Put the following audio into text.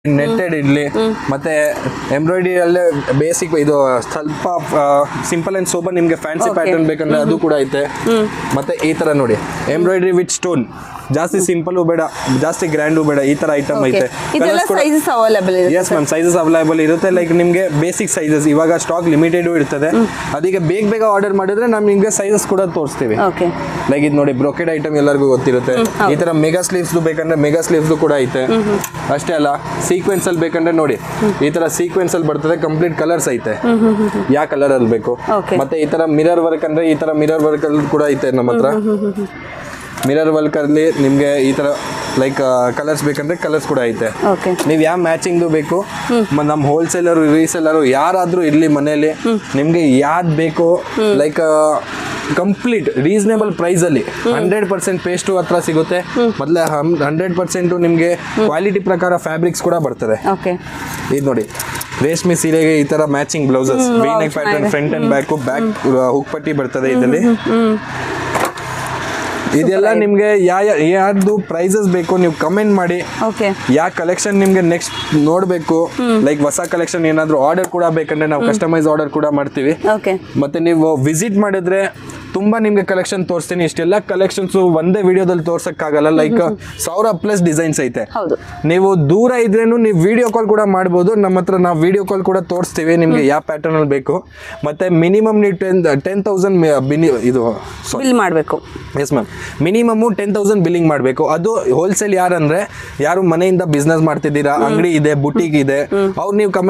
Netted idli ಮತ್ತೆ embroidery ಅಲ್ಲೇ basic ಇದು ಸ್ವಲ್ಪ ಸಿಂಪಲ್ ಅಂಡ್ ಸೋಬರ್ ನಿಮ್ಗೆ ಫ್ಯಾನ್ಸಿ ಪ್ಯಾಟರ್ನ್ ಬೇಕಂದ್ರೆ ಅದು ಕೂಡ ಐತೆ. ಮತ್ತೆ ಈ ತರ ನೋಡಿ ಎಂಬ್ರಾಯ್ಡರಿ ವಿತ್ ಸ್ಟೋನ್, ಜಾಸ್ತಿ ಸಿಂಪಲ್ ಬೇಡ ಜಾಸ್ತಿ ಗ್ರ್ಯಾಂಡು ಬೇಡ, ಈ ತರ ಐಟಮ್ ಐತೆ. ಎಸ್ ಮ್ಯಾಮ್, ಸೈಜಸ್ ಅವೈಲೇಬಲ್ ಇರುತ್ತೆ. ಲೈಕ್ ನಿಮ್ಗೆ ಬೇಸಿಕ್ ಸೈಜಸ್ ಇವಾಗ ಸ್ಟಾಕ್ ಲಿಮಿಟೆಡ್ ಇರ್ತದೆ, ಅದಕ್ಕೆ ಬೇಗ ಆರ್ಡರ್ ಮಾಡಿದ್ರೆ ನಾವು ನಿಮ್ಗೆ ಸೈಜಸ್ ಕೂಡ ತೋರಿಸ್ತೀವಿ. ಲೈಕ್ ಇದು ನೋಡಿ ಬ್ರೊಕೆಡ್ ಐಟಮ್ ಎಲ್ಲರಿಗೂ ಗೊತ್ತಿರುತ್ತೆ. ಈ ತರ ಮೆಗಾ ಸ್ಲೀವ್ಸ್ ಬೇಕಂದ್ರೆ ಮೆಗಾ ಸ್ಲೀವ್ಸ್ ಕೂಡ ಐತೆ. ಅಷ್ಟೇ ಅಲ್ಲ, ಸೀಕ್ವೆನ್ಸ್ ಅಲ್ಲಿ ಬೇಕಂದ್ರೆ ನೋಡಿ ಈ ತರ ಸೀಕ್ವೆನ್ಸ್ ಅಲ್ಲಿ ಬರ್ತದೆ, ಕಂಪ್ಲೀಟ್ ಕಲರ್ಸ್ ಐತೆ, ಯಾವ ಕಲರ್ ಅಲ್ಲಿ ಬೇಕು. ಮತ್ತೆ ಈ ತರ ಮಿರರ್ ವರ್ಕ್ ಅಂದ್ರೆ ಈ ತರ ಮಿರರ್ ವರ್ಕ್ ಅಲ್ಲಿ ಕೂಡ ಐತೆ ನಮ್ಮ ಹತ್ರ. ಮಿರರ್ ವರ್ಕ್ ಅಲ್ಲಿ ನಿಮ್ಗೆ ಈ ತರ ಲೈಕ್ ಕಲರ್ಸ್ ಬೇಕಂದ್ರೆ ಕಲರ್ಸ್ ಕೂಡ ಐತೆ. ನೀವ್ ಯಾವ ಮ್ಯಾಚಿಂಗ್ ಬೇಕು, ನಮ್ ಹೋಲ್ಸೇಲರ್ ರೀಸೇಲರ್ ಯಾರಾದ್ರೂ ಇರ್ಲಿ ಮನೆಯಲ್ಲಿ ನಿಮ್ಗೆ ಯಾವ್ದು ಬೇಕು ಲೈಕ್ ಕಂಪ್ಲೀಟ್ ರೀಸನೇಬಲ್ ಪ್ರೈಸ್ ಅಲ್ಲಿ 100% ಪೇಸ್ಟು ಹತ್ರ ಸಿಗುತ್ತೆ. ಮೊದಲೇ 100% ನಿಮ್ಗೆ ಕ್ವಾಲಿಟಿ ಪ್ರಕಾರ ಫ್ಯಾಬ್ರಿಕ್ಸ್ ಕೂಡ ಬರ್ತದೆ. ಇದು ನೋಡಿ ರೇಷ್ಮೆ ಸೀರೆಗೆ ಈ ತರ matching blouses, V neck pattern, front and back hook ಪಟ್ಟಿ ಬರ್ತದೆ ಇದರಲ್ಲಿ. ಇದೆಲ್ಲ ನಿಮ್ಗೆ ಯಾರ್ದು ಪ್ರೈಸಸ್ ಬೇಕು ನೀವು ಕಮೆಂಟ್ ಮಾಡಿ. ಯಾವ ಕಲೆಕ್ಷನ್ ನಿಮ್ಗೆ ನೆಕ್ಸ್ಟ್ ನೋಡ್ಬೇಕು, ಲೈಕ್ ಹೊಸ ಕಲೆಕ್ಷನ್ ಏನಾದ್ರು ಆರ್ಡರ್ ಕೂಡ ಬೇಕಂದ್ರೆ ನಾವು ಕಸ್ಟಮೈಸ್ ಆರ್ಡರ್ ಕೂಡ ಮಾಡ್ತೀವಿ. ಮತ್ತೆ ನೀವು ವಿಸಿಟ್ ಮಾಡಿದ್ರೆ ತುಂಬಾ ನಿಮ್ಗೆ ಕಲೆಕ್ಷನ್ ತೋರಿಸ್ತೀನಿ. ಇಷ್ಟೆಲ್ಲ ಕಲೆಕ್ಷನ್ಸ್ ಒಂದೇ ವಿಡಿಯೋದಲ್ಲಿ ತೋರ್ಸಕ್ಕಾಗಲ್ಲ, ಲೈಕ್ 1000+ ಡಿಸೈನ್ಸ್ ಐತೆ. ನೀವು ದೂರ ಇದ್ರೇನು ನೀವು ವಿಡಿಯೋ ಕಾಲ್ ಕೂಡ ಮಾಡ್ಬೋದು ನಮ್ಮ ಹತ್ರ, ನಾವು ವಿಡಿಯೋ ಕಾಲ್ ಕೂಡ ತೋರಿಸ್ತೀವಿ ನಿಮ್ಗೆ ಯಾವ ಪ್ಯಾಟರ್ನ್ ಅಲ್ಲಿ ಬೇಕು. ಮತ್ತೆ ಮಿನಿಮಮ್ ನೀವು 10,000 ಇದು ಬಿಲ್ ಮಾಡಬೇಕು. ಎಸ್ ಮ್ಯಾಮ್, ಮಿನಿಮಮ್ 10,000 ಬಿಲ್ಲಿಂಗ್ ಮಾಡಬೇಕು. ಅದು ಹೋಲ್ಸೇಲ್ ಯಾರಂದ್ರೆ ಯಾರು ಮನೆಯಿಂದ ಬಿಸ್ನೆಸ್ ಮಾಡ್ತಿದ್ದೀರಾ, ಅಂಗಡಿ ಇದೆ, ಬುಟಿಕ್ ಇದೆ, ಅವ್ರು ನೀವು ಕಮೆಂಟ್